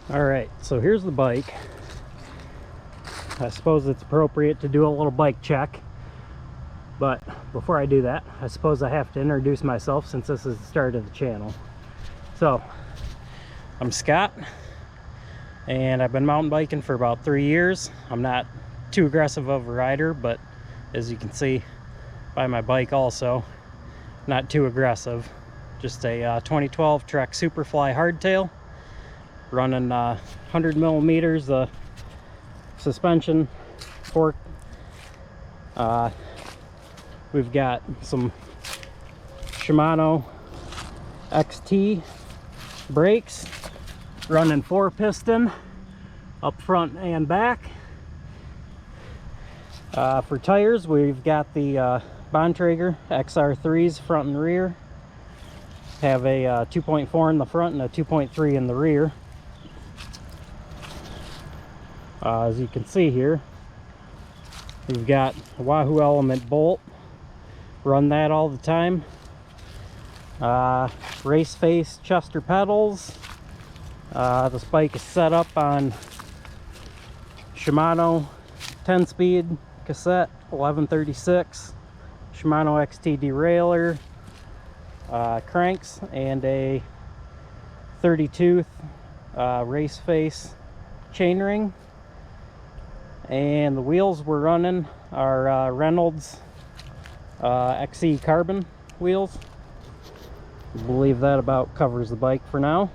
All right, so here's the bike. I suppose it's appropriate to do a little bike check, but before I do that, I suppose I have to introduce myself since this is the start of the channel. So, I'm Scott, and I've been mountain biking for about 3 years. I'm not too aggressive of a rider, but as you can see by my bike also, not too aggressive. Just a 2012 Trek Superfly hardtail, running 100 millimeters suspension fork. We've got some Shimano XT brakes, running 4-piston up front and back. For tires, we've got the Bontrager XR3s front and rear. Have a 2.4 in the front and a 2.3 in the rear. As you can see here, we've got a Wahoo Element bolt. Run that all the time. Race face Chester pedals. This bike is set up on Shimano 10-speed cassette 1136, Shimano XT derailleur, cranks, and a 30-tooth race face chainring. And the wheels we're running are Reynolds XE carbon wheels. I believe that about covers the bike for now.